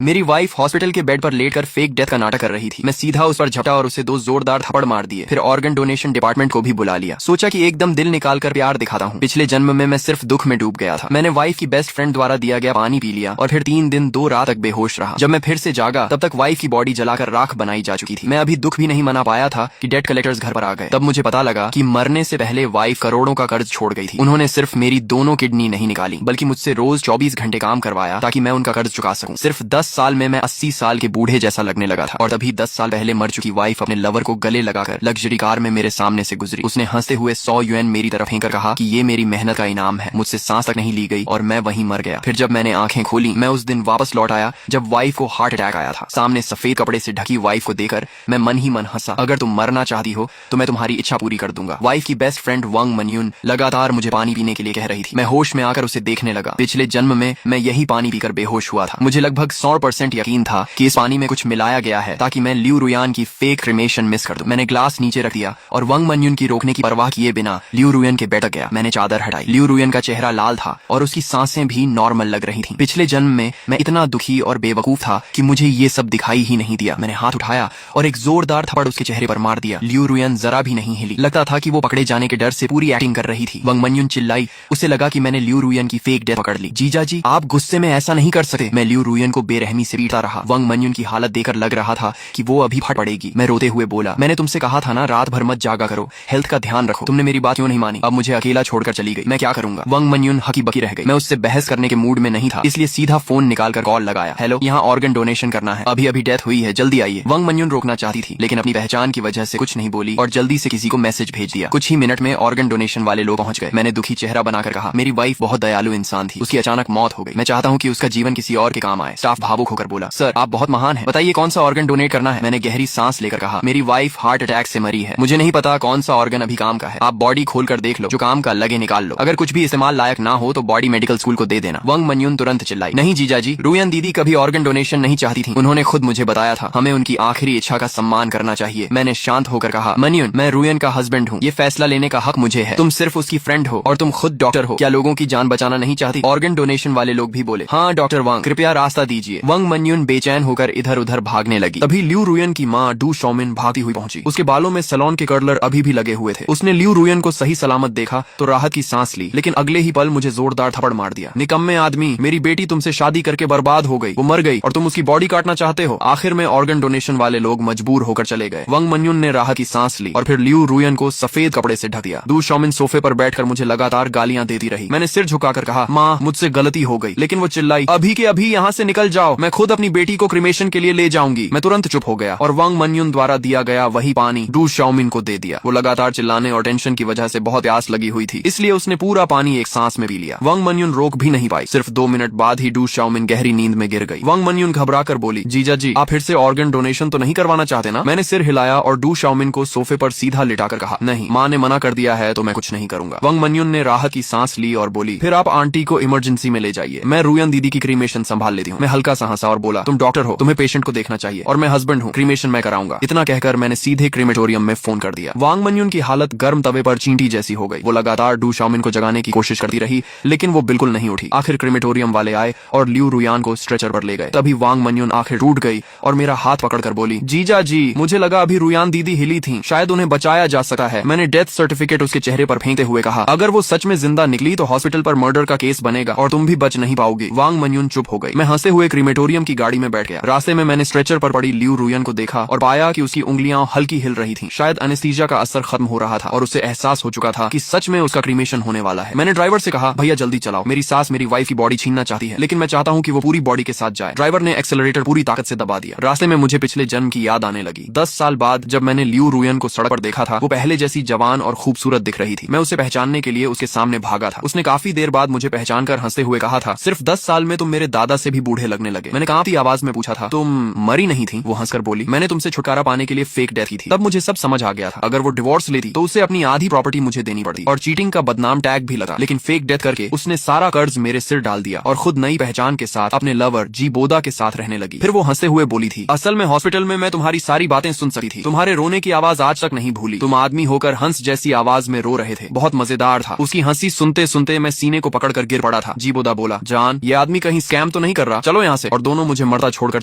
मेरी wife hospital के bed पर लेटकर फेक डेथ का नाटक कर रही थी। मैं सीधा उस पर झपटा और उसे 2 जोरदार थप्पड़ मार दिए। फिर ऑर्गन डोनेशन डिपार्टमेंट को भी बुला लिया। सोचा कि एकदम दिल निकाल कर प्यार दिखाता हूँ। पिछले जन्म में मैं सिर्फ दुख में डूब गया था। मैंने वाइफ की बेस्ट फ्रेंड द्वारा दिया गया पानी पी लिया और फिर 3 दिन 2 रात तक बेहोश रहा। जब मैं फिर से जागा तब तक वाइफ की बॉडी जलाकर राख बनाई जा चुकी थी। मैं अभी दुख भी नहीं मना पाया था कि डेट कलेक्टर्स घर पर आ गए। तब मुझे पता लगा कि मरने से पहले वाइफ करोड़ों का कर्ज छोड़ गई थी। उन्होंने सिर्फ मेरी दोनों किडनी नहीं निकाली बल्कि मुझसे रोज 24 घंटे काम करवाया ताकि मैं उनका कर्ज चुका सकूं। सिर्फ 10 साल में मैं 80 साल के बूढ़े जैसा लगने लगा था। और तभी 10 साल पहले मर चुकी वाइफ अपने लवर को गले लगाकर लग्जरी कार में मेरे सामने से गुजरी। उसने हंसते हुए 100 यूएन मेरी तरफ फेंकर कहा कि ये मेरी मेहनत का इनाम है। मुझसे सांस तक नहीं ली गई और मैं वहीं मर गया। फिर जब मैंने आंखें खोली मैं उस दिन वापस लौट आया जब वाइफ को हार्ट अटैक आया था। सामने सफेद कपड़े से ढकी वाइफ को देखकर मैं मन ही मन हंसा। अगर तुम मरना चाहती हो तो मैं तुम्हारी इच्छा पूरी कर दूंगा। वाइफ की बेस्ट फ्रेंड वांग मनयून लगातार मुझे पानी पीने के लिए कह रही थी। मैं होश में आकर उसे देखने लगा। पिछले जन्म में मैं यही पानी पीकर बेहोश हुआ था। मुझे लगभग 100% यकीन था कि इस पानी में कुछ मिलाया गया है ताकि मैं लियू रुयान की फेक क्रिमेशन मिस कर दूं। मैंने ग्लास नीचे रख दिया और वांग मनयून की रोकने की परवाह किए बिना लियू रुयन के बेड तक गया। मैंने चादर हटाई। लियू रुयन का चेहरा लाल था और उसकी सांसें भी नॉर्मल लग रही थीं। पिछले जन्म में मैं इतना दुखी और बेवकूफ था कि मुझे ये सब दिखाई ही नहीं दिया। मैंने हाथ उठाया और एक जोरदार थप्पड़ उसके चेहरे पर मार दिया। लियू रुयन जरा भी नहीं हिली। लगता था कि वो पकड़े जाने के डर से पूरी एक्टिंग कर रही थी। वांग मनयून चिल्लाई। उसे लगा कि मैंने लियू रुयन की फेक डेथ पकड़ ली। जीजा जी, आप गुस्से में ऐसा नहीं कर सकते। मैं लियू रुयन को बेरहमी से पीटता रहा। वांग मनयून की हालत देखकर लग रहा था कि वो अभी फट पड़ेगी। मैं रोते हुए बोला, मैंने तुमसे कहा था ना रात भर मत जागा करो, हेल्थ का ध्यान रखो। तुमने मेरी बात क्यों नहीं मानी? अब मुझे अकेला छोड़कर चली गई। मैं क्या करूंगा? वांग मनयून हकी बकी रह गई। मैं उससे बहस करने के मूड में नहीं था, इसलिए सीधा फोन निकालकर कॉल लगाया। हेलो, यहाँ ऑर्गन डोनेशन करना है। अभी अभी डेथ हुई है, जल्दी आइए। वांग मनयून रोकना चाहती थी लेकिन अपनी पहचान की वजह से कुछ नहीं बोली और जल्दी से किसी को मैसेज भेज दिया। कुछ ही मिनट में ऑर्गन डोनेशन वाले लोग पहुंच गए। मैंने दुखी चेहरा बनाकर कहा, मेरी वाइफ बहुत दयालु इंसान थी, उसकी अचानक मौत हो गई। मैं चाहता हूँ कि उसका जीवन किसी और के काम आए। स्टाफ भावुक होकर बोला, सर आप बहुत महान हैं, बताइए कौन सा ऑर्गन डोनेट करना है? मैंने गहरी सांस लेकर कहा, मेरी वाइफ हार्ट अटैक से मरी है। मुझे नहीं पता कौन सा ऑर्गन अभी काम का है। आप बॉडी खोल कर देख लो, जो काम का लगे निकाल लो। अगर कुछ भी इस्तेमाल लायक ना हो तो बॉडी मेडिकल स्कूल को दे देना। वांग मनयून तुरंत चिल्लाई, नहीं जीजा जी, रुयन दीदी कभी ऑर्गन डोनेशन नहीं चाहती थी। उन्होंने खुद मुझे बताया था, हमें उनकी आखिरी इच्छा का सम्मान करना चाहिए। मैंने शांत होकर कहा, मनयून, मैं रुयन का हस्बैंड हूँ, ये फैसला लेने का हक मुझे है। तुम सिर्फ उसकी फ्रेंड हो और तुम खुद डॉक्टर हो। क्या लोगों की जान बचाना नहीं चाहती? ऑर्गन डोनेशन वाले लोग भी बोले, हाँ डॉक्टर वांग, कृपया रास्ता दीजिए। वांग मनयून बेचैन होकर इधर उधर भागने लगी। तभी लियू रुयन की माँ डू शॉमिन भागती हुई पहुंची। उसके बालों में सैलून के कर्लर अभी भी लगे हुए थे। उसने लियू रुयन को सही सलामत देखा तो राहत की सांस ली, लेकिन अगले ही पल मुझे जोरदार थप्पड़ मार दिया। निकम्मे आदमी, मेरी बेटी तुमसे शादी करके बर्बाद हो गई, वो मर गई और तुम उसकी बॉडी काटना चाहते हो। आखिर में ऑर्गन डोनेशन वाले लोग मजबूर होकर चले गए। वांग मनयून ने राहत की सांस ली और फिर लियू रुयन को सफेद कपड़े से ढक दिया। डू शॉमिन सोफे पर बैठकर मुझे लगातार गालियां देती रही। मैंने सिर झुकाकर कहा, माँ मुझसे गलती हो गई, लेकिन वो चिल्लाई, अभी के अभी यहाँ से निकल जाओ, मैं खुद अपनी बेटी को क्रिमेशन के लिए ले जाऊंगी। मैं तुरंत चुप हो गया और वांग मनयून द्वारा दिया गया वही पानी डू शॉमिन को दे दिया। वो लगातार चिल्लाने और टेंशन की वजह से बहुत प्यास लगी हुई थी, इसलिए उसने पूरा पानी एक सांस में पी लिया। वांग मनयून रोक भी नहीं पाई। सिर्फ 2 मिनट बाद ही डू शॉमिन गहरी नींद में गिर गई। वांग मनयून घबराकर बोली, जीजा जी, आप फिर से ऑर्गन डोनेशन तो नहीं करवाना चाहते ना? मैंने सिर हिलाया और डू शॉमिन को सोफे पर सीधा लिटाकर कहा, नहीं, माँ ने मना कर दिया है तो मैं कुछ नहीं करूंगा। वांग मनयून ने राहत की सांस ली और बोली, फिर आप आंटी को इमरजेंसी में ले जाइए, मैं रुयन दीदी की क्रीमेशन संभाल लेती हूँ। मैं हल्का सा हंसा और बोला, तुम डॉक्टर हो, तुम्हें पेशेंट को देखना चाहिए और मैं हस्बैंड हूँ, क्रीमेशन मैं कराऊंगा। इतना कहकर मैंने सीधे क्रीमेटोरियम में फोन कर दिया। वांग मनयून की हालत गर्म तवे पर चींटी जैसी हो गई। वो लगातार डू शॉमिन को जगाने की कोशिश करती रही लेकिन वो बिल्कुल नहीं उठी। आखिर क्रीमेटोरियम वाले आए और लियू रुयान को स्ट्रेचर पर ले गए। तभी वांग मनयून आखिर टूट गई और मेरा हाथ पकड़कर बोली, जीजा जी, मुझे लगा अभी रुयान दीदी हिली थी, शायद उन्हें बचाया जा सकता है। मैंने डेथ सर्टिफिकेट उसके चेहरे पर फेंकते हुए कहा, अगर वो सच में जिंदा निकली तो हॉस्पिटल पर मर्डर का केस बनेगा और तुम भी बच नहीं पाओगी। वांग मनयून चुप हो गई। मैं हंसते हुए क्रीमेटोरियम की गाड़ी में बैठ गया। रास्ते में मैंने स्ट्रेचर पर पड़ी लियू रुयन को देखा और पाया कि उसकी उंगलियां हल्की हिल रही थी। शायद एनेस्थीसिया का असर खत्म हो रहा था और उसे एहसास हो चुका था कि सच में उसका क्रीमेशन होने वाला है। मैंने ड्राइवर से कहा, भैया जल्दी चलाओ, मेरी सास मेरी वाइफ की बॉडी छीनना चाहती है, लेकिन मैं चाहता हूँ कि वो पूरी बॉडी के साथ जाए। ड्राइवर ने एक्सेलरेटर पूरी ताकत से दबा दिया। रास्ते में मुझे पिछले जन्म की याद आने लगी। 10 साल बाद जब मैंने लियू रुयन को सड़क पर देखा था, वो पहले जैसी जवान और खूबसूरत दिख रही थी। मैं उसे पहचानने के लिए उसके सामने भागा था। उसने काफी देर बाद मुझे पहचान कर हंसते हुए कहा था, सिर्फ 10 साल में तुम मेरे दादा से भी बूढ़े लगने लगे। मैंने कांपती आवाज में पूछा था, तुम मरी नहीं थी? वो हंसकर बोली, मैंने तुमसे छुटकारा पाने के लिए फेक डेथ की थी। तब मुझे सब समझ आ गया था। अगर वो डिवोर्स लेती तो उसे अपनी आधी प्रॉपर्टी मुझे देनी पड़ती और चीटिंग का बदनाम टैग भी लगा, लेकिन फेक डेथ करके उसने सारा कर्ज मेरे सिर डाल दिया और खुद नई पहचान के साथ अपने लवर जी बोदा के साथ रहने लगी। फिर वो हंसते हुए बोली थी, असल में हॉस्पिटल में मैं तुम्हारी सारी बातें सुन सकती थी, तुम्हारे रोने की आवाज आज तक नहीं भूली। तुम आदमी होकर हंस जैसी आवाज में रो रहे थे, बहुत मजेदार था। उसकी हंसी सुनते सुनते मैं सीने को पकड़कर गिर पड़ा था। जी बोदा बोला, जान, ये आदमी कहीं स्कैम तो नहीं कर रहा? चलो यहाँ से। से और दोनों मुझे मरता छोड़कर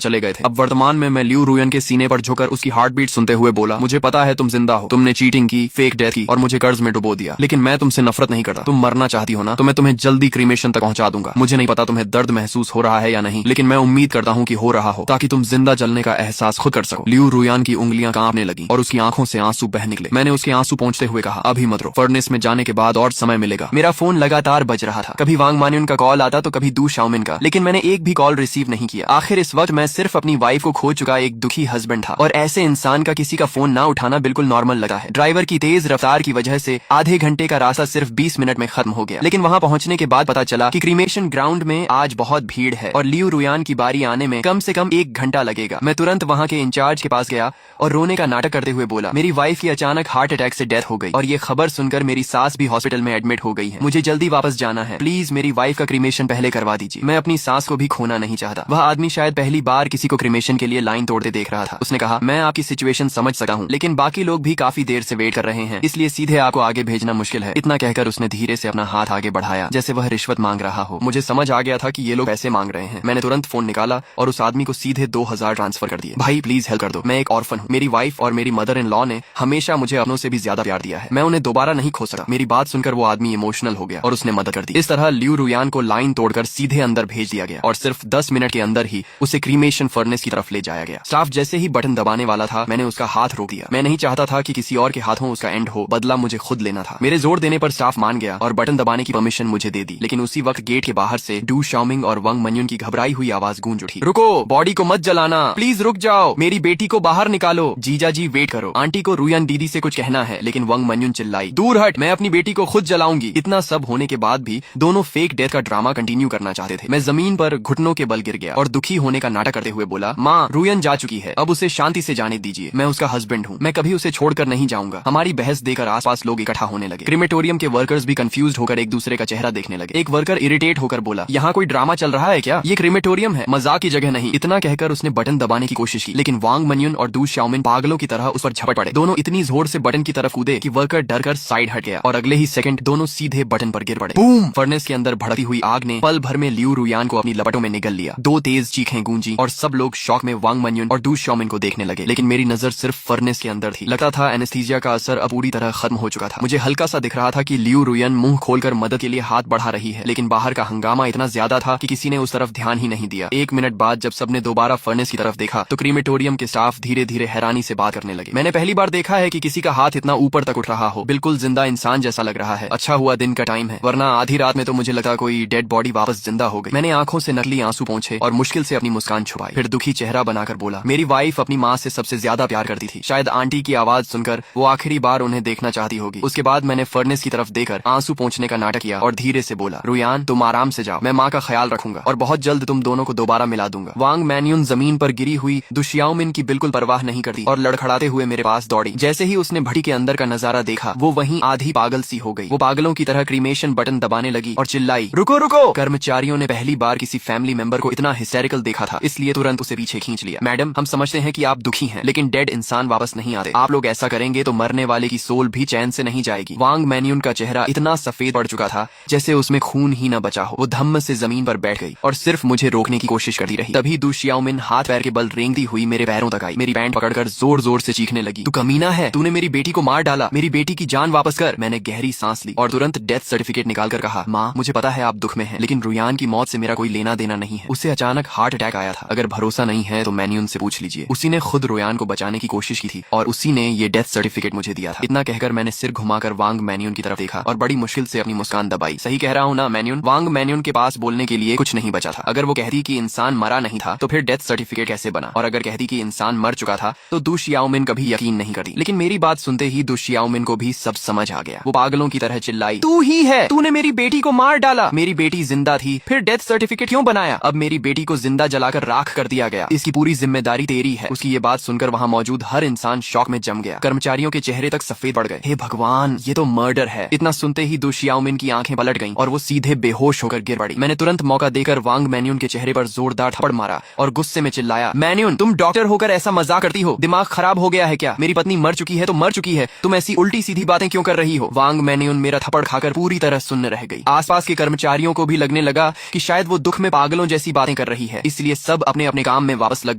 चले गए थे। अब वर्तमान में मैं लियू रुयन के सीने पर झुककर उसकी हार्ट बीट सुनते हुए बोला, मुझे पता है तुम जिंदा हो, तुमने चीटिंग की, फेक डेथ की और मुझे कर्ज में डुबो दिया, लेकिन मैं तुमसे नफरत नहीं करता। तुम मरना चाहती हो ना, तो मैं तुम्हें जल्दी क्रीमेशन तक पहुंचा दूंगा। मुझे नहीं पता तुम्हें दर्द महसूस हो रहा है या नहीं, लेकिन मैं उम्मीद करता हूँ कि हो रहा हो, ताकि तुम जिंदा जलने का एहसास खुद कर सको। लियू रुयान की उंगलियां कांपने लगी और उसकी आंखों से आंसू बह निकले। मैंने उसके आंसू पोंछते हुए कहा, अभी मत रो, फर्नेस में जाने के बाद और समय मिलेगा। मेरा फोन लगातार बज रहा था, कभी वांग मान्युन का कॉल आता तो कभी दू शाओमिन का, लेकिन मैंने एक भी कॉल रिसीव नहीं किया। आखिर इस वक्त मैं सिर्फ अपनी वाइफ को खो चुका एक दुखी हस्बैंड था, और ऐसे इंसान का किसी का फोन ना उठाना बिल्कुल नॉर्मल लगा है। ड्राइवर की तेज रफ्तार की वजह से आधे घंटे का रास्ता सिर्फ 20 मिनट में खत्म हो गया, लेकिन वहां पहुंचने के बाद पता चला कि क्रीमेशन ग्राउंड में आज बहुत भीड़ है और लियू रुयान की बारी आने में कम से कम 1 घंटा लगेगा। मैं तुरंत वहां के इंचार्ज के पास गया और रोने का नाटक करते हुए बोला, मेरी वाइफ की अचानक हार्ट अटैक से डेथ हो गई और ये खबर सुनकर मेरी सास भी हॉस्पिटल में एडमिट हो गई है। मुझे जल्दी वापस जाना है, प्लीज मेरी वाइफ का क्रीमेशन पहले करवा दीजिए। मैं अपनी सास को भी खोना नहीं चाहता। वह आदमी शायद पहली बार किसी को क्रीमेशन के लिए लाइन तोड़ते देख रहा था। उसने कहा, मैं आपकी सिचुएशन समझ सका हूँ, लेकिन बाकी लोग भी काफी देर से वेट कर रहे हैं, इसलिए सीधे आपको आगे भेजना मुश्किल है। इतना कहकर उसने धीरे से अपना हाथ आगे बढ़ाया जैसे वह रिश्वत मांग रहा हो। मुझे समझ आ गया था कि ये लोग पैसे मांग रहे हैं। मैंने तुरंत फोन निकाला और उस आदमी को सीधे 2000 ट्रांसफर कर दिए। भाई प्लीज हेल्प कर दो, मैं एक ऑर्फन हूँ। मेरी वाइफ और मेरी मदर इन लॉ ने हमेशा मुझे अपनों से भी ज्यादा प्यार दिया है, मैं उन्हें दोबारा नहीं खो सका। मेरी बात सुनकर वो आदमी इमोशनल हो गया और उसने मदद कर दी। इस तरह लियू रुयान को लाइन तोड़कर सीधे अंदर भेज दिया गया और सिर्फ 10 मिनट के अंदर ही उसे क्रीमेशन फर्नेस की तरफ ले जाया गया। स्टाफ जैसे ही बटन दबाने वाला था, मैंने उसका हाथ रोक दिया। मैं नहीं चाहता था कि किसी और के हाथों उसका एंड हो, बदला मुझे खुद लेना था। मेरे जोर देने पर स्टाफ मान गया और बटन दबाने की परमिशन मुझे दे दी, लेकिन उसी वक्त गेट के बाहर से डू शाओमिंग और वांग मान्युन की घबराई हुई आवाज गूंज उठी, रुको, बॉडी को मत जलाना, प्लीज रुक जाओ, मेरी बेटी को बाहर निकालो। जीजा जी वेट करो, आंटी को रुयान दीदी से कुछ कहना है। लेकिन वांग मान्युन चिल्लाई, दूर हट, मैं अपनी बेटी को खुद जलाऊंगी। इतना सब होने के बाद भी दोनों फेक डेथ का ड्रामा कंटिन्यू करना चाहते थे। मैं जमीन पर घुटनों के बल गिर गया और दुखी होने का नाटक करते हुए बोला, माँ, रुयान जा चुकी है, अब उसे शांति से जाने दीजिए। मैं उसका हस्बैंड हूँ, मैं कभी उसे छोड़कर नहीं जाऊंगा। हमारी बहस देकर आसपास लोग इकट्ठा होने लगे। क्रीमेटोरियम के वर्कर्स भी कंफ्यूज होकर एक दूसरे का चेहरा देखने लगे। एक वर्कर इरिटेट होकर बोला, यहाँ कोई ड्रामा चल रहा है क्या? ये क्रीमेटोरियम है, मजाक की जगह नहीं। इतना कहकर उसने बटन दबाने की कोशिश की, लेकिन वांग मान्युन और डू शाओमिन पागलों की तरह उस पर झपट पड़े। दोनों इतनी जोर से बटन की तरफ कूदे कि वर्कर डरकर साइड हट गया और अगले ही सेकंड दोनों सीधे बटन पर गिर पड़े। बूम! फर्नेस के अंदर भड़कती हुई आग ने पल भर में लियू रुयान को अपनी लपटों में निगल लिया। 2 तेज चीखें गूंजी और सब लोग शॉक में वांग मान्युन और डू शाओमिन को देखने लगे, लेकिन मेरी नजर सिर्फ फर्नेस के अंदर थी। लगता था एनेस्थीसिया का असर अब पूरी तरह खत्म हो चुका था। मुझे हल्का सा दिख रहा था कि लियू रुयान मुंह खोलकर मदद के लिए हाथ बढ़ा रही है, लेकिन बाहर का हंगामा इतना ज्यादा था कि किसी ने उस तरफ ध्यान ही नहीं दिया। 1 मिनट बाद जब सबने दोबारा फर्नेस की तरफ देखा तो क्रीमेटोरियम के स्टाफ धीरे धीरे हैरानी से बात करने लगे। मैंने पहली बार देखा है कि किसी का हाथ इतना ऊपर तक उठ रहा हो, बिल्कुल जिंदा इंसान जैसा लग रहा है। अच्छा हुआ दिन का टाइम है, वरना आधी रात में तो मुझे लगा कोई डेड बॉडी वापस जिंदा हो गई। मैंने आंखों से नकली आंसू पोंछे और मुश्किल से अपनी मुस्कान छुपाई, फिर दुखी चेहरा बनाकर बोला, मेरी वाइफ अपनी माँ से सबसे ज्यादा प्यार करती थी। शायद आंटी की आवाज सुनकर वो आखिरी बार उन्हें देखना चाहती होगी। उसके बाद मैंने फर्नेस की तरफ देखकर आंसू पोंछने का नाटक किया और धीरे से बोला, रुयान तुम आराम से जाओ, मैं माँ का ख्याल रखूंगा और बहुत जल्द तुम दोनों को दोबारा मिला दूंगा। वांग मान्युन जमीन पर गिरी हुई डू शाओमिन की बिल्कुल परवाह नहीं करती और लड़खड़ाते हुए मेरे पास दौड़ी। जैसे ही उसने भट्टी के अंदर का नजारा देखा, वो वहीं आधी पागल सी हो गई। वो पागलों की तरह क्रीमेशन बटन दबाने लगी और चिल्लाई, रुको रुको! कर्मचारियों ने पहली बार किसी फैमिली मेंबर को इतना हिस्टेरिकल देखा था, इसलिए तुरंत उसे पीछे खींच लिया। मैडम, हम समझते हैं कि आप दुखी हैं, लेकिन डेड इंसान वापस नहीं आते। आप लोग ऐसा करेंगे तो मरने वाले की सोल भी चैन से नहीं जाएगी। वांग मान्युन का चेहरा इतना सफेद पड़ चुका था जैसे उसमें खून ही न बचा हो। वो धम्म से जमीन पर बैठ गई और सिर्फ मुझे रोकने की कोशिश करती रही। तभी डू शाओमिन हाथ पैर के बल रेंगती हुई मेरे पैरों तक आई, मेरी पैंट पकड़कर जोर जोर से चीखने लगी, तू कमीना है, तूने मेरी बेटी को मार डाला, मेरी बेटी की जान वापस कर। मैंने गहरी सांस ली और तुरंत डेथ सर्टिफिकेट निकालकर कहा, माँ, मुझे पता है आप दुख में हैं, लेकिन रुयान की मौत से मेरा कोई लेना देना नहीं है। उसे अचानक हार्ट अटैक आया था। अगर भरोसा नहीं है तो मान्युन से पूछ लीजिए। उसी ने खुद रुयान को बचाने की कोशिश की थी और उसी ने ये डेथ सर्टिफिकेट मुझे दिया था। इतना कहकर मैंने सिर घुमाकर वांग मान्युन की तरफ देखा और बड़ी मुश्किल से अपनी मुस्कान दबाई। सही कह रहा हूँ ना मान्युन? वांग मान्युन के पास बोलने के लिए कुछ नहीं बचा था। अगर वो कहती कि इंसान मरा नहीं था तो फिर डेथ सर्टिफिकेट कैसे बना, और अगर कहती कि इंसान मर चुका था तो डू शाओमिन कभी यकीन नहीं करती। लेकिन मेरी बात सुनते ही डू शाओमिन को भी सब समझ आ गया। वो पागलों की तरह चिल्लाई, तू ही है, तूने मेरी बेटी को मार डाला, मेरी बेटी जिंदा थी, फिर डेथ सर्टिफिकेट क्यों बनाया? अब मेरी बेटी को जिंदा जलाकर राख कर दिया गया, इसकी पूरी जिम्मेदारी तेरी है। उसकी ये बात सुनकर वहाँ मौजूद हर इंसान शॉक में जम गया। कर्मचारियों के चेहरे तक सफेद पड़ गए। हे भगवान, ये तो मर्डर है। इतना सुनते ही डू शाओमिन की आंखें पलट गईं और वो सीधे बेहोश होकर गिर पड़ी। मैंने तुरंत मौका देकर वांग मान्युन के चेहरे पर जोरदार थप्पड़ मारा और गुस्से में चिल्लाया, मान्युन, तुम डॉक्टर होकर ऐसा मजाक करती हो? दिमाग खराब हो गया है क्या? मेरी पत्नी मर चुकी है तो मर चुकी है, तुम ऐसी उल्टी सीधी बातें क्यों कर रही हो? वांग मान्युन मेरा थप्पड़ खाकर पूरी तरह सुन्न रह गई। आसपास के कर्मचारियों को भी लगने लगा कि शायद वो दुख में पागलों जैसी बातें बातें कर रही है, इसलिए सब अपने अपने काम में वापस लग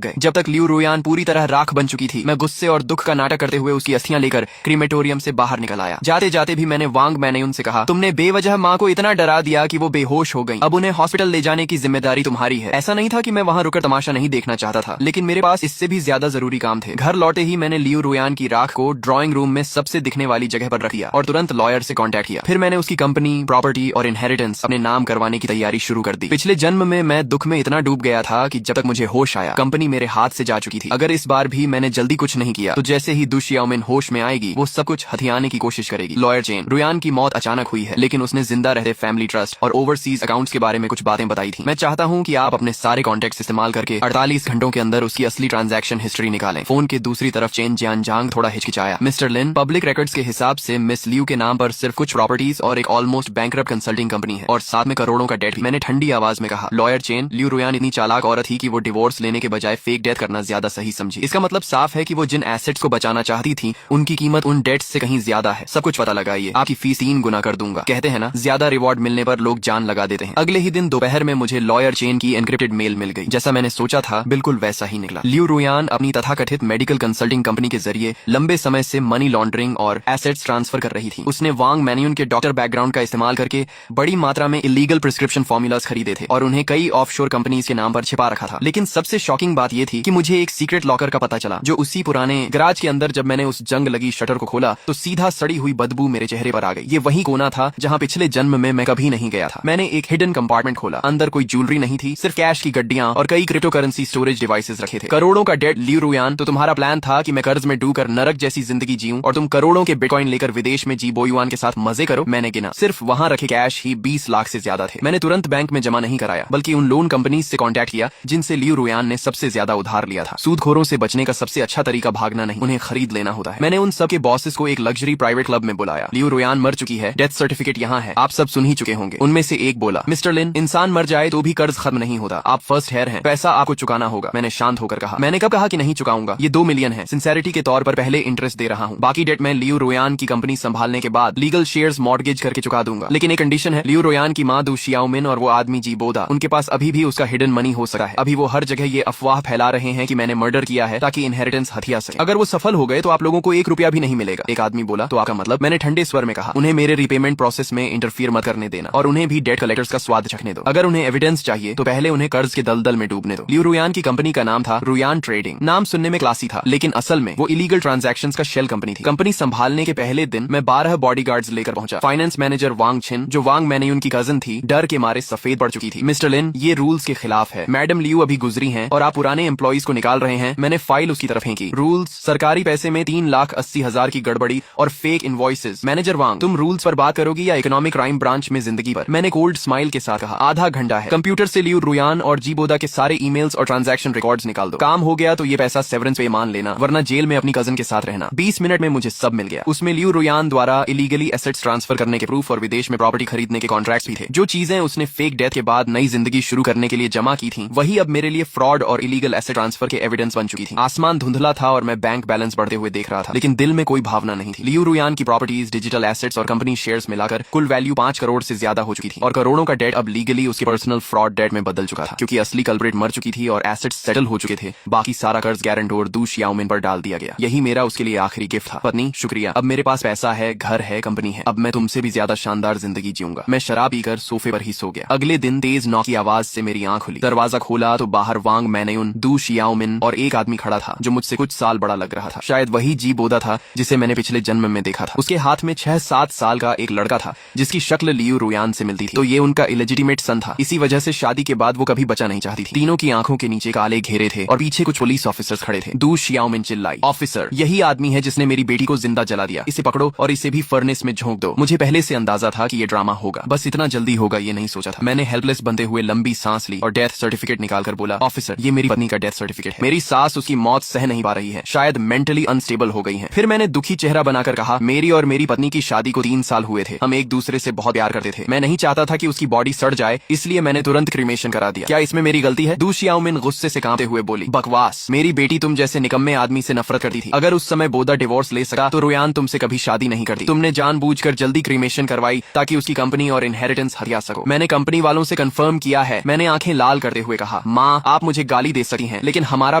गए। जब तक लियू रुयान पूरी तरह राख बन चुकी थी, मैं गुस्से और दुख का नाटक करते हुए उसकी अस्थियां लेकर क्रीमेटोरियम से बाहर निकल आया। जाते जाते भी मैंने वांग मैनयून से कहा, तुमने बेवजह माँ को इतना डरा दिया कि वो बेहोश हो गई। अब उन्हें हॉस्पिटल ले जाने की जिम्मेदारी तुम्हारी है। ऐसा नहीं था कि मैं वहाँ रुकर तमाशा नहीं देखना चाहता था, लेकिन मेरे पास इससे भी ज्यादा जरूरी काम थे। घर लौटे ही मैंने लियू रुयान की राख को ड्राइंग रूम में सबसे दिखने वाली जगह पर रख दिया और तुरंत लॉयर से कांटेक्ट किया। फिर मैंने उसकी कंपनी, प्रॉपर्टी और इनहेरिटेंस अपने नाम करवाने की तैयारी शुरू कर दी। पिछले जन्म में मैं दुख में इतना डूब गया था कि जब तक मुझे होश आया, कंपनी मेरे हाथ से जा चुकी थी। अगर इस बार भी मैंने जल्दी कुछ नहीं किया तो जैसे ही दु शियाओमिन होश में आएगी, वो सब कुछ हथियाने की कोशिश करेगी। लॉयर चेन, रुयान की मौत अचानक हुई है, लेकिन उसने जिंदा रहते फैमिली ट्रस्ट और ओवरसीज अकाउंट्स के बारे में कुछ बातें बताई थी। मैं चाहता हूँ कि आप अपने सारे कॉन्टेक्ट इस्तेमाल करके 48 घंटों के अंदर उसकी असली ट्रांजैक्शन हिस्ट्री निकालें। फोन के दूसरी तरफ चेन जियानजांग थोड़ा हिचकिचाया। मिस्टर लिन, पब्लिक रिकॉर्ड्स के हिसाब से मिस लियू के नाम पर सिर्फ कुछ प्रॉपर्टीज और एक ऑलमोस्ट बैंकरप्ट कंसल्टिंग कंपनी है और साथ में करोड़ों का डेट भी। मैंने ठंडी आवाज में कहा, लॉयर चेन, लियू रुयान इतनी चालाक औरत थी कि वो डिवोर्स लेने के बजाय फेक डेथ करना ज्यादा सही समझी। इसका मतलब साफ है कि वो जिन एसेट्स को बचाना चाहती थी, उनकी कीमत उन डेट्स से कहीं ज्यादा है। सब कुछ पता लगाइए, आपकी फीस 3 गुना कर दूंगा। कहते हैं ना, ज्यादा रिवॉर्ड मिलने पर लोग जान लगा देते हैं। अगले ही दिन दोपहर में मुझे लॉयर चेन की एनक्रिप्टेड मेल मिल गई। जैसा मैंने सोचा था, बिल्कुल वैसा ही निकला। लियू रुयान अपनी तथाकथित मेडिकल कंसल्टिंग कंपनी के जरिए लंबे समय से मनी लॉन्ड्रिंग और एसेट्स ट्रांसफर कर रही थी। उसने वांग मैन्यून के डॉक्टर बैकग्राउंड का इस्तेमाल करके बड़ी मात्रा में इलीगल प्रिस्क्रिप्शन फॉर्मूलाज खरीदे थे और उन्हें कई ऑफशोर कंपनीज के नाम पर छिपा रखा था। लेकिन सबसे शॉकिंग बात यह थी कि मुझे एक सीक्रेट लॉकर का पता चला, जो उसी पुराने गराज के अंदर जब मैंने उस जंग लगी शटर को खोला तो सीधा सड़ी हुई बदबू मेरे चेहरे पर आ गई। ये वही कोना था जहाँ पिछले जन्म में मैं कभी नहीं गया था। मैंने एक हिडन कंपार्टमेंट खोला। अंदर कोई ज्वेलरी नहीं थी, सिर्फ कैश की गड्डियां और कई क्रिप्टो करेंसी स्टोरेज डिवाइसेस रखे थे। करोड़ों का डेट। लियू रुयान, तो तुम्हारा प्लान था कि मैं कर्ज में डूबकर नरक जैसी जिंदगी जीऊं और तुम करोड़ों के बिटकॉइन लेकर विदेश में जी बोयुआन के साथ मजे करो। मैंने गिना, सिर्फ वहां रखे कैश ही 20 लाख से ज्यादा थे। मैंने तुरंत बैंक में जमा नहीं कराया, बल्कि उन लोन कंपनीज से कांटेक्ट किया जिनसे लियू रुयान ने सबसे ज्यादा उधार लिया था। सूदखोरों से बचने का सबसे अच्छा तरीका भागना नहीं, उन्हें खरीद लेना होता है। मैंने उन सब के बॉसेस को एक लग्जरी प्राइवेट क्लब में बुलाया। लियू रुयान मर चुकी है, डेथ सर्टिफिकेट यहाँ है, आप सब सुन ही चुके होंगे। उनमें से एक बोला, मिस्टर लिन, इंसान मर जाए तो भी कर्ज खत्म नहीं होता। आप फर्स्ट हेयर हैं, पैसा आपको चुकाना होगा। मैंने शांत होकर कहा, मैंने कब कहा कि नहीं चुकाऊंगा? ये 2 मिलियन है, सिंसेरिटी के तौर पर पहले इंटरेस्ट दे रहा हूँ। बाकी डेट मैं लियू रुयान की कंपनी संभालने के बाद लीगल शेयर्स मॉर्गेज करके चुका दूंगा। लेकिन एक कंडीशन है, लियू रुयान की माँ दु शियाओमिन और वो आदमी जी बोदा, उनके पास अभी भी उसका हिडन मनी हो सका है। अभी वो हर जगह ये अफवाह फैला रहे हैं कि मैंने मर्डर किया है ताकि इनहेरिटेंस हथिया सके। अगर वो सफल हो गए तो आप लोगों को 1 रुपया भी नहीं मिलेगा। एक आदमी बोला, तो आपका मतलब? मैंने ठंडे स्वर में कहा, उन्हें मेरे रिपेमेंट प्रोसेस में इंटरफियर मत करने देना और उन्हें भी डेट कलेक्टर्स का स्वाद चखने दो। अगर उन्हें एविडेंस चाहिए तो पहले उन्हें कर्ज के दलदल में डूबने दो। लियू रुयान की कंपनी का नाम था रुयान ट्रेडिंग। नाम सुनने में क्लासी था, लेकिन असल में वो इलीगल ट्रांजैक्शंस का शेल कंपनी थी। कंपनी संभालने के पहले दिन मैं 12 बॉडीगार्ड्स लेकर पहुंचा। फाइनेंस मैनेजर वांग छिन, जो वांग मैन्यून की कजन थी, डर के मारे सफेद पड़ चुकी थी। मिस्टर लिन, ये रूल्स के खिलाफ है। मैडम लियू अभी गुजरी हैं और आप पुराने एम्प्लॉइज को निकाल रहे हैं। मैंने फाइल उसकी तरफ फेंकी। रूल्स, सरकारी पैसे में 3,80,000 की गड़बड़ी और फेक इनवॉइसेस। मैनेजर वांग, तुम रूल्स पर बात करोगी या इकोनॉमिक क्राइम ब्रांच में जिंदगी पर? मैंने कोल्ड स्माइल के साथ कहा, आधा घंटा है, कंप्यूटर से लियू रुयान और जी बोदा के सारे ईमेल्स और ट्रांजैक्शन रिकॉर्ड्स निकाल दो। काम हो गया तो ये पैसा सेवरेंस पे मान लेना, वरना जेल में अपनी कजन के साथ रहना। 20 मिनट में मुझे सब मिल गया। उसमें लियू रुयान द्वारा इलीगली एसेट्स ट्रांसफर करने के प्रूफ और विदेश में प्रॉपर्टी खरीदने के कॉन्ट्रैक्ट्स भी थे। जो चीजें उसने फेक डेथ के बाद नई जिंदगी शुरू करने के लिए जमा की थी, वही अब मेरे लिए फ्रॉड और इलीगल एसेट ट्रांसफर के एविडेंस बन चुकी थी। आसमान धुंधला था और मैं बैंक बैलेंस बढ़ते हुए देख रहा था, लेकिन दिल में कोई भावना नहीं थी। लियू रुयान की प्रॉपर्टीज, डिजिटल एसेट्स और कंपनी शेयर्स मिलाकर कुल वैल्यू 5 करोड़ से ज्यादा हो चुकी थी और करोड़ों का डेट अब लीगली उसके पर्सनल फ्रॉड डेट में बदल चुका था। क्योंकि असली कल्प्रिट मर चुकी थी और एसेट्स सेटल हो चुके थे, बाकी सारा कर्ज गारंटोर दु शियाओमिन पर डाल दिया गया। यही मेरा उसके लिए आखिरी गिफ्ट था। पत्नी, शुक्रिया, अब मेरे पास पैसा है, घर है, कंपनी है। अब मैं तुमसे भी ज्यादा शानदार जिंदगी जीऊंगा। मैं शराब पीकर सोफे पर ही सो गया। अगले दिन तेज नॉक की आवाज से मेरी आंख खुली। दरवाजा खोला तो बाहर वांग मैन्यून, दु शियाओमिन और एक आदमी खड़ा था जो मुझसे कुछ साल बड़ा लग रहा था। शायद वही जी बोदा था जिसे मैंने पिछले जन्म में देखा था। उसके हाथ में 6-7 साल का एक लड़का था जिसकी शक्ल लियू रुयान से मिलती थी। तो ये उनका इलेजिटिमेट सन था। इसी वजह से शादी के बाद वो कभी बचा नहीं चाहती थी। तीनों की आंखों के नीचे काले घेरे थे और पीछे कुछ पुलिस ऑफिसर्स खड़े थे। दु शियाओमिन चिल्लाई, ऑफिसर, यही आदमी है जिसने मेरी बेटी को जिंदा जला दिया। इसे पकड़ो और इसे भी फर्नेस में झोंक दो। मुझे पहले से अंदाजा था कि ये ड्रामा होगा, बस इतना जल्दी होगा ये नहीं सोचा था। मैंने हेल्पलेस बनते हुए लंबी सांस ली और डेथ सर्टिफिकेट निकालकर बोला, ऑफिसर, ये मेरी पत्नी का डेथ सर्टिफिकेट है। मेरी सास उसकी मौत सह नहीं पा रही है, शायद मेंटली अनस्टेबल हो गई है। फिर मैंने दुखी चेहरा बनाकर कहा, मेरी और मेरी पत्नी की शादी को 3 साल हुए थे। हम एक दूसरे से बहुत प्यार करते थे। मैं नहीं चाहता था कि उसकी बॉडी सड़ जाए, इसलिए मैंने तुरंत क्रीमेशन करा दिया। क्या इसमें मेरी गलती है? दु शियाओमिन गुस्से से कांपते हुए बोली, बकवास, मेरी बेटी तुम जैसे निकम्मे आदमी से नफरत करती थी। अगर उस समय बोदा डिवोर्स ले सका तो रुयान तुमसे कभी शादी नहीं करती। तुमने जानबूझकर जल्दी क्रीमेशन करवाई ताकि उसकी कंपनी और इनहेरिटेंस हथिया सको। मैंने कंपनी वालों से कंफर्म किया है। मैंने आंखें आंखें लाल करते हुए कहा, माँ आप मुझे गाली दे सकती हैं, लेकिन हमारा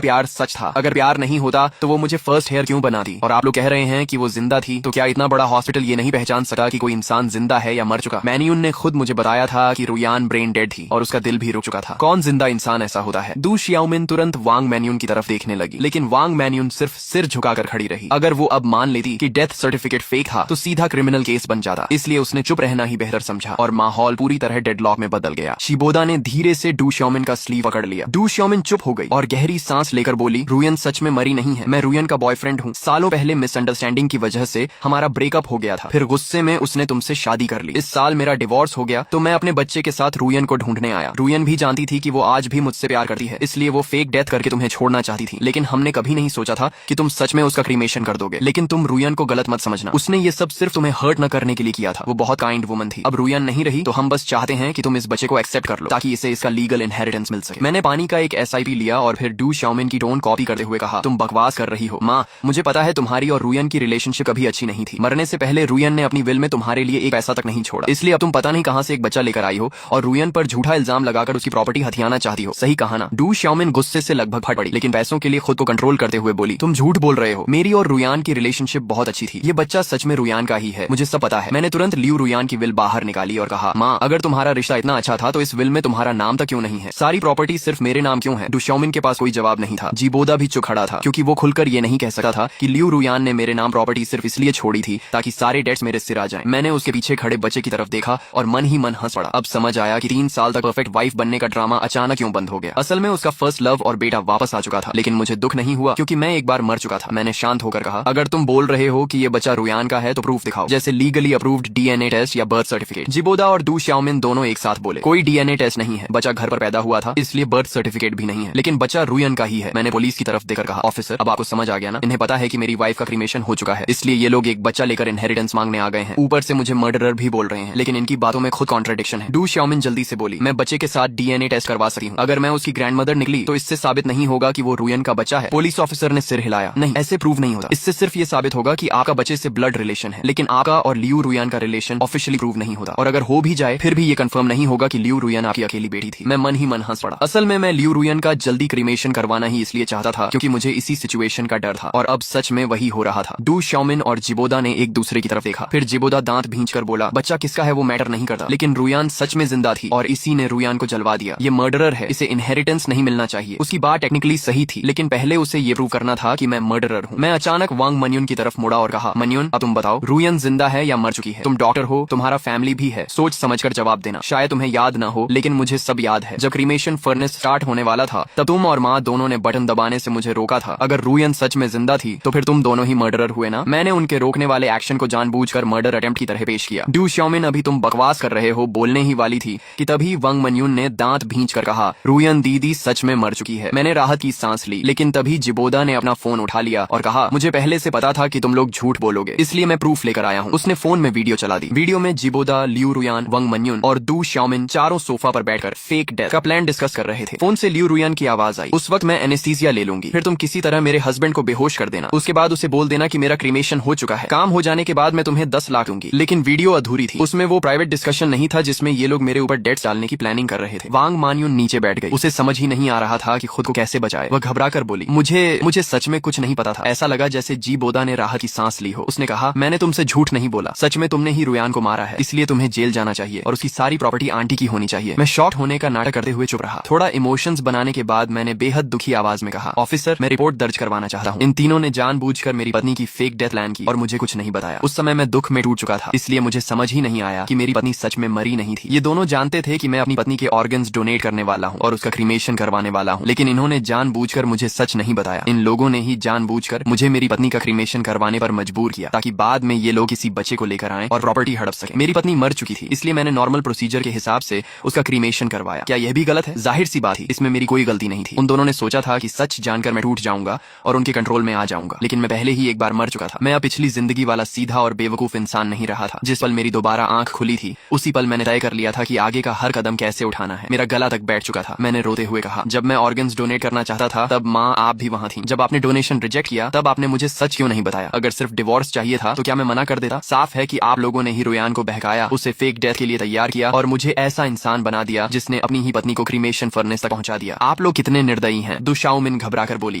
प्यार सच था। अगर प्यार नहीं होता तो वो मुझे फर्स्ट हेयर क्यों बना दी? और आप लोग कह रहे हैं कि वो जिंदा थी, तो क्या इतना बड़ा हॉस्पिटल ये नहीं पहचान सका कि कोई इंसान जिंदा है या मर चुका? मैन्यून ने खुद मुझे बताया था कि रुयान ब्रेन डेड थी और उसका दिल भी रुक चुका था। कौन जिंदा इंसान ऐसा होता है? दू शियाओमिन तुरंत वांग मैन्यून की तरफ देखने लगी, लेकिन वांग मैन्यून सिर्फ सिर झुकाकर खड़ी रही। अगर वो अब मान लेती कि डेथ सर्टिफिकेट फेक था तो सीधा क्रिमिनल केस बन जाता, इसलिए उसने चुप रहना ही बेहतर समझा और माहौल पूरी तरह डेडलॉक में बदल गया। शिबोदा ने धीरे से डू शियाओमिन का स्लीव पकड़ लिया। डू शियाओमिन चुप हो गई और गहरी सांस लेकर बोली, रुयन सच में मरी नहीं है, मैं रुयन का बॉयफ्रेंड हूँ। सालों पहले मिसअंडरस्टैंडिंग की वजह से हमारा ब्रेकअप हो गया था, फिर गुस्से में उसने तुमसे शादी कर ली। इस साल मेरा डिवोर्स हो गया तो मैं अपने बच्चे के साथ रुयन को ढूंढने आया। रुयन भी जानती थी कि वो आज भी मुझसे प्यार करती है, इसलिए वो फेक डेथ करके तुम्हें छोड़ना चाहती थी, लेकिन हमने कभी नहीं सोचा था कि तुम सच में उसका क्रीमेशन कर दोगे। लेकिन तुम रुयन को गलत मत समझना, उसने ये सब सिर्फ तुम्हें हर्ट न करने के लिए किया था। वो बहुत काइंड वुमन थी। अब रुयन नहीं रही तो हम बस चाहते हैं कि तुम इस बच्चे को एक्सेप्ट कर लो ताकि इसे इसका लीगल इनहेरिटेंस मिल सके। मैंने पानी का एक SIP लिया और फिर डू शियाओमिन की टोन कॉपी करते हुए कहा, तुम बकवास कर रही हो माँ। मुझे पता है तुम्हारी और रुयन की रिलेशनशिप कभी अच्छी नहीं थी। मरने से पहले रुयन ने अपनी विल में तुम्हारे लिए एक पैसा तक नहीं छोड़ा, इसलिए अब तुम पता नहीं कहां से एक बच्चा लेकर आई हो और रुयन पर झूठा इल्जाम लगाकर उसकी प्रॉपर्टी हथियाना चाहती हो। सही कहा ना? डू शियाओमिन गुस्से से लगभग फट पड़ी, लेकिन पैसों के लिए खुद को कंट्रोल करते हुए बोली, तुम झूठ बोल रहे हो। मेरी और रुयान की रिलेशनशिप बहुत अच्छी थी। ये बच्चा सच में रुयान का ही है, मुझे सब पता है। मैंने तुरंत लियू रुयान की विल बाहर निकाली और कहा, माँ अगर तुम्हारा रिश्ता इतना अच्छा था तो इस विल में तुम्हारा नाम तक क्यों नहीं है? सारी प्रॉपर्टी सिर्फ मेरे नाम क्यों है? डू शियाओमिन के पास कोई जवाब नहीं था। जिबोदा भी चुप खड़ा था क्योंकि वो खुलकर ये नहीं कह सकता था कि लियू रुयान ने मेरे नाम प्रॉपर्टी सिर्फ इसलिए छोड़ी थी ताकि सारे डेट्स मेरे सिर आ जाएं। मैंने उसके पीछे खड़े बच्चे की तरफ देखा और मन ही मन हंस पड़ा। अब समझ आया कि 3 साल तक परफेक्ट वाइफ बनने का ड्रामा अचानक क्यों बंद हो गया। असल में उसका फर्स्ट लव और बेटा वापस आ चुका था, लेकिन मुझे दुख नहीं हुआ क्योंकि मैं एक बार मर चुका था। मैंने शांत होकर कहा, अगर तुम बोल रहे हो कि ये बच्चा रुयान का है तो प्रूफ दिखाओ, जैसे लीगली अप्रूव्ड DNA टेस्ट या बर्थ सर्टिफिकेट। जिबोदा और डू शियाओमिन दोनों एक साथ बोले, कोई DNA टेस्ट नहीं है, बच्चा घर पर पैदा हुआ था इसलिए बर्थ सर्टिफिकेट भी नहीं है, लेकिन बच्चा रुयन का ही है। मैंने पुलिस की तरफ देखकर कहा, ऑफिसर अब आपको समझ आ गया ना? इन्हें पता है कि मेरी वाइफ का क्रीमेशन हो चुका है, इसलिए ये लोग एक बच्चा लेकर इनहेरिटेंस मांगने आ गए हैं। ऊपर से मुझे मर्डरर भी बोल रहे हैं, लेकिन इनकी बातों में खुद कॉन्ट्रडिक्शन है। डू शियाओमिन जल्दी से बोली, मैं बच्चे के साथ DNA टेस्ट करवा सकती हूँ। अगर मैं उसकी ग्रैंडमदर निकली तो इससे साबित नहीं होगा कि वो रुयन का बच्चा है। पुलिस ऑफिसर ने सिर हिलाया, नहीं ऐसे प्रूव नहीं होता, इससे सिर्फ ये साबित होगा कि आपका बच्चे से ब्लड रिलेशन है, लेकिन आपका और लियू रुयान का रिलेशन ऑफिशियली प्रूव नहीं होता। और अगर हो भी जाए फिर भी ये कंफर्म नहीं होगा कि लियू रुयान आपकी अकेली बेटी थी। मैं मन ही मन हंस पड़ा। असल में मैं लियू रुयान का जल्दी क्रीमेशन करवाना ही इसलिए चाहता था क्योंकि मुझे इसी सिचुएशन का डर था, और अब सच में वही हो रहा था। डू शियाओमिन और जिबोदा ने एक दूसरे की तरफ देखा, फिर जिबोदा दांत भींचकर बोला, बच्चा किसका है वो मैटर नहीं करता, लेकिन रुयान सच में जिंदा थी और इसी ने रुयान को जलवा दिया। ये मर्डरर है, इसे इनहेरिटेंस नहीं मिलना चाहिए। उसकी बात टेक्निकली सही थी, लेकिन पहले उसे ये प्रूव करना था कि मैं मर्डरर हूँ। मैं अचानक वांग मन्युन की तरफ मुड़ा और कहा, मन्युन अब तुम बताओ, रुयन जिंदा है या मर चुकी है? तुम डॉक्टर हो, तुम्हारा फैमिली भी है, सोच समझकर जवाब देना। शायद तुम्हें याद ना हो, लेकिन मुझे सब याद है। जब क्रीमेशन फर्नेस स्टार्ट होने वाला था तब तुम और माँ दोनों ने बटन दबाने से मुझे रोका था। अगर रुयन सच में जिंदा थी तो फिर तुम दोनों ही मर्डरर हुए ना? मैंने उनके रोकने वाले एक्शन को जानबूझकर मर्डर अटेम्प्ट की तरह पेश किया। डू शियाओमिन अभी तुम बकवास कर रहे हो बोलने ही वाली थी कि तभी वांग मन्युन ने दांत भींचकर कहा, रुयन दीदी सच में मर चुकी है। मैंने राहत की सांस ली, लेकिन तभी जिबोदा ने अपना फोन उठा लिया और कहा, मुझे पहले से पता था कि तुम लोग झूठ बोलोगे, इसलिए मैं प्रूफ लेकर आया हूँ। उसने फोन में वीडियो चला दी। वीडियो में जिबोदा, लियू रुयान, वांग मन्युन और डू शियाओमिन चारों सोफा पर बैठकर फेक डेथ का प्लान डिस्कस कर रहे थे। फोन से लियू रुयान की आवाज आई, उस वक्त मैं एनेस्थीसिया ले लूंगी, फिर तुम किसी तरह मेरे हस्बैंड को बेहोश कर देना, उसके बाद उसे बोल देना कि मेरा क्रीमेशन हो चुका है, काम हो जाने के बाद मैं तुम्हें 10 लाख दूंगी। लेकिन वीडियो अधूरी थी, उसमें वो प्राइवेट डिस्कशन नहीं था जिसमें ये लोग मेरे ऊपर डेट्स डालने की प्लानिंग कर रहे थे। वांग मन्युन नीचे बैठ गई, उसे समझ ही नहीं आ रहा था कि खुद को कैसे बचाए। वह घबरा कर बोली, मुझे सच में कुछ नहीं पता था। ऐसा लगा जैसे जिबोदा ने राहत की सांस ली हो। उसने कहा, मैंने तुमसे झूठ नहीं बोला, सच में तुमने ही रुयान को मारा है, इसलिए तुम्हें जेल जाना चाहिए और उसकी सारी प्रॉपर्टी आंटी की होनी चाहिए। मैं शॉक होने का नाटक करते हुए चुप रहा। थोड़ा इमोशंस बनाने के बाद मैंने बेहद दुखी आवाज में कहा, ऑफिसर मैं रिपोर्ट दर्ज करवाना चाहता हूँ। इन तीनों ने जानबूझकर मेरी पत्नी की फेक डेथ प्लान की और मुझे कुछ नहीं बताया। उस समय मैं दुख में टूट चुका था, इसलिए मुझे समझ ही नहीं आया कि मेरी पत्नी सच में मरी नहीं थी। ये दोनों जानते थे कि मैं अपनी पत्नी के ऑर्गन्स डोनेट करने वाला हूँ और उसका क्रीमेशन करवाने वाला हूँ, लेकिन इन्होंने जानबूझकर मुझे सच नहीं बताया। इन लोगों ने ही जानबूझकर मुझे मेरी पत्नी का क्रीमेशन करवाने पर मजबूर किया ताकि बाद में ये लोग किसी बच्चे को लेकर आएं और प्रॉपर्टी हड़प सके। मेरी पत्नी मर चुकी थी, इसलिए मैंने नॉर्मल प्रोसीजर के हिसाब से उसका क्रीमेशन करवाया। क्या यह भी गलत है? जाहिर सी बात थी, इसमें मेरी कोई गलती नहीं थी। उन दोनों ने सोचा था कि सच जानकर मैं टूट जाऊंगा और उनके कंट्रोल में आ जाऊंगा, लेकिन मैं पहले ही एक बार मर चुका था। मैं अब पिछली जिंदगी वाला सीधा और बेवकूफ इंसान नहीं रहा था। जिस पल मेरी दोबारा आंख खुली थी उसी पल मैंने तय कर लिया था कि आगे का हर कदम कैसे उठाना है। मेरा गला तक बैठ चुका था। मैंने रोते हुए कहा, जब मैं ऑर्गन्स डोनेट करना चाहता था तब माँ आप भी वहाँ थी। जब आपने डोनेशन रिजेक्ट किया तब आपने मुझे सच क्यों नहीं बताया? अगर सिर्फ डिवोर्स चाहिए था तो क्या मैं मना कर देता? साफ है कि आप लोगों ने ही रुयान को बहकाया, उसे फेक डेथ के लिए तैयार किया और मुझे ऐसा इंसान बना दिया जिसने अपनी अपनी ही पत्नी को क्रीमेशन फर्नेस तक पहुंचा दिया। आप लोग कितने निर्दयी हैं, दु शाओमिन घबराकर बोली,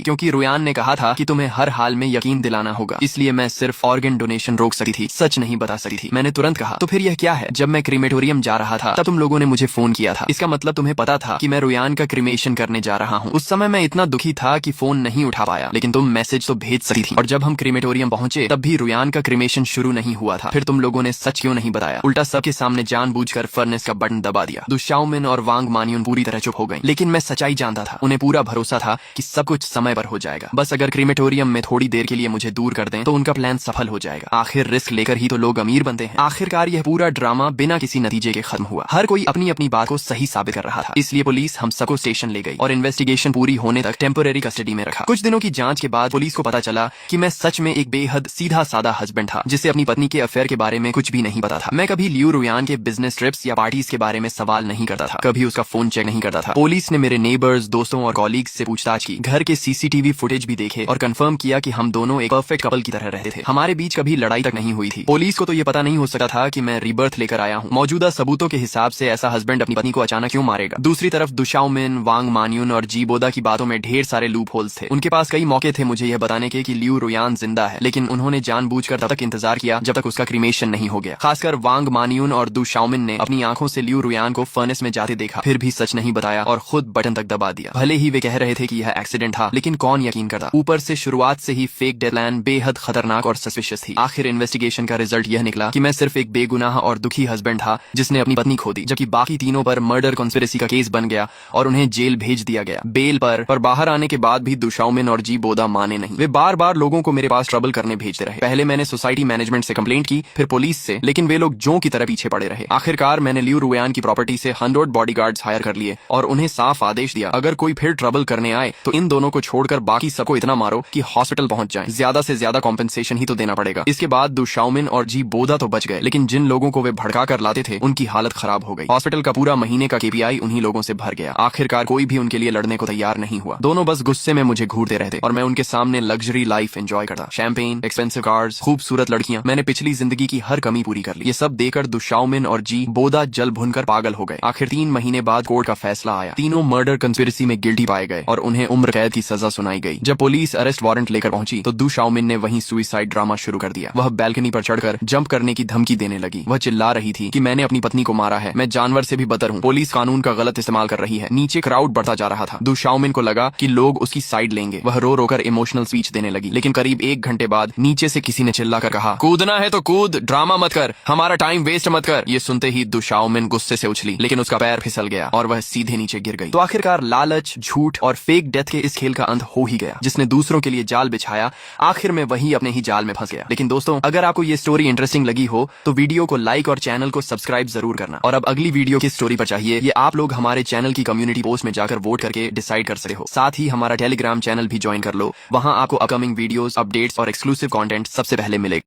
क्योंकि रुयान ने कहा था कि तुम्हें हर हाल में यकीन दिलाना होगा, इसलिए मैं सिर्फ ऑर्गन डोनेशन रोक सकती थी, सच नहीं बता सकती थी। मैंने तुरंत कहा, तो फिर यह क्या है? जब मैं क्रीमेटोरियम जा रहा था तब तुम लोगों ने मुझे फोन किया था, इसका मतलब तुम्हें पता था कि मैं रुयान का क्रीमेशन करने जा रहा हूँ। उस समय मैं इतना दुखी था कि फोन नहीं उठा पाया, लेकिन तुम मैसेज तो भेज सकती थी। और जब हम क्रीमेटोरियम पहुंचे तब भी रुयान का क्रीमेशन शुरू नहीं हुआ था। फिर तुम लोगों ने सच क्यों नहीं बताया? उल्टा सबके सामने जानबूझकर फर्नेस का बटन दबा दिया। दु शाओमिन और वांग मानियुन पूरी तरह चुप हो गई, लेकिन मैं सच्चाई जानता था। उन्हें पूरा भरोसा था कि सब कुछ समय पर हो जाएगा। बस अगर क्रीमेटोरियम में थोड़ी देर के लिए मुझे दूर कर दें तो उनका प्लान सफल हो जाएगा। आखिर रिस्क लेकर ही तो लोग अमीर बनते हैं। आखिरकार यह पूरा ड्रामा बिना किसी नतीजे के खत्म हुआ। हर कोई अपनी अपनी बात को सही साबित कर रहा था, इसलिए पुलिस हम सबको स्टेशन ले गई और इन्वेस्टिगेशन पूरी होने तक टेम्पररी कस्टडी में रखा। कुछ दिनों की जांच के बाद पुलिस को पता चला कि मैं सच में एक बेहद सीधा साधा हस्बैंड था, जिसे अपनी पत्नी के अफेयर के बारे में कुछ भी नहीं पता था। मैं कभी लियू रुयान के बिजनेस ट्रिप्स या पार्टीज के बारे में सवाल नहीं करता था, कभी उसका फोन चेक नहीं करता था। पुलिस ने मेरे नेबर्स, दोस्तों और कॉलीग्स से पूछताछ की, घर के सीसीटीवी फुटेज भी देखे और कंफर्म किया कि हम दोनों एक परफेक्ट कपल की तरह रहते थे। हमारे बीच कभी लड़ाई तक नहीं हुई थी। पुलिस को तो ये पता नहीं हो सकता था कि मैं रीबर्थ लेकर आया हूँ। मौजूदा सबूतों के हिसाब से ऐसा हस्बैंड अपनी पत्नी को अचानक क्यों मारेगा? दूसरी तरफ दु शाओमिन, वांग मानियुन और जी बोदा की बातों में ढेर सारे लूप होल्स थे। उनके पास कई मौके थे मुझे यह बताने के कि लियू रुयान जिंदा है, लेकिन उन्होंने जानबूझकर तब तक इंतजार किया जब तक उसका क्रीमेशन नहीं हो गया। खासकर वांग मानियुन और दु शाओमिन ने अपनी आंखों से लियू रुयान को फर्नेस में जाते देखा, फिर भी सच नहीं बताया और खुद बटन तक दबा दिया। भले ही वे कह रहे थे कि यह एक्सीडेंट था, लेकिन कौन यकीन करता? ऊपर से शुरुआत से ही फेक डेथ प्लान बेहद खतरनाक और सस्पिशियस थी। आखिर इन्वेस्टिगेशन का रिजल्ट यह निकला कि मैं सिर्फ एक बेगुनाह और दुखी हस्बैंड था जिसने अपनी पत्नी खो दी, जबकि बाकी तीनों पर मर्डर कॉन्स्पिरेसी का केस बन गया और उन्हें जेल भेज दिया गया बेल पर बाहर आने के बाद भी दु शाओमिन और जी बोदा माने नहीं। वे बार बार लोगों को मेरे पास ट्रबल करने भेजते रहे। पहले मैंने सोसाइटी मैनेजमेंट से कंप्लेंट की, फिर पुलिस से, लेकिन वे लोग जों की तरह पीछे पड़े रहे। आखिरकार मैंने लियू रुयान की प्रॉपर्टी से 100 बॉडीगार्ड्स हायर कर लिए और उन्हें साफ आदेश दिया, अगर कोई फिर ट्रबल करने आए तो इन दोनों को छोड़कर बाकी सबको इतना मारो कि हॉस्पिटल पहुंच जाएं। ज्यादा से ज्यादा कॉम्पेंसेशन ही तो देना पड़ेगा। इसके बाद दु शाओमिन और जी बोदा तो बच गए, लेकिन जिन लोगों को वे भड़का कर लाते थे उनकी हालत खराब हो गई। हॉस्पिटल का पूरा महीने का केपीआई उन्हीं लोगों से भर गया। आखिरकार कोई भी उनके लिए लड़ने को तैयार नहीं हुआ। दोनों बस गुस्से में मुझे घूरते रहते और मैं उनके सामने लग्जरी लाइफ एंजॉय करता। शैंपेन, एक्सपेंसिव कार्स, खूबसूरत लड़कियां। मैंने पिछली जिंदगी की हर कमी पूरी कर ली। ये सब देखकर दु शाओमिन और जी बोदा जल भुनकर पागल हो गए। आखिर 3 महीने बाद कोर्ट का फैसला आया। तीनों मर्डर कंस्पिरेसी में गिल्टी पाए गए और उन्हें उम्र कैद की सजा सुनाई गई। जब पुलिस अरेस्ट वारंट लेकर पहुंची तो दु शाओमिन ने वहीं सुसाइड ड्रामा शुरू कर दिया। वह बैल्कनी पर चढ़कर जंप करने की धमकी देने लगी। वह चिल्ला रही थी कि मैंने अपनी पत्नी को मारा है, मैं जानवर से भी बदतर हूँ, पुलिस कानून का गलत इस्तेमाल कर रही है। नीचे क्राउड बढ़ता जा रहा था। दु शाओमिन को लगा कि लोग उसकी साइड लेंगे। वह रो रोकर इमोशनल स्पीच देने लगी, लेकिन करीब 1 घंटे बाद नीचे से किसी ने चिल्लाकर कहा, कूदना है तो कूद, ड्रामा मत कर, हमारा टाइम वेस्ट मत कर। ये सुनते ही दु शाओमिन गुस्से से उछली, लेकिन उसका पैर फिसल गया और वह सीधे नीचे गिर गई। तो आखिरकार लालच, झूठ और फेक डेथ के इस खेल का अंत हो ही गया। जिसने दूसरों के लिए जाल बिछाया, आखिर में वही अपने ही जाल में फंस गया। लेकिन दोस्तों, अगर आपको ये स्टोरी इंटरेस्टिंग लगी हो तो वीडियो को लाइक और चैनल को सब्सक्राइब जरूर करना। और अब अगली वीडियो किस स्टोरी पर चाहिए ये आप लोग हमारे चैनल की कम्युनिटी पोस्ट में जाकर वोट करके डिसाइड कर सकते हो। साथ ही हमारा टेलीग्राम चैनल भी ज्वाइन कर लो, वहां आपको अपकमिंग वीडियोस, अपडेट्स और एक्सक्लूसिव कंटेंट सबसे पहले मिलेगा।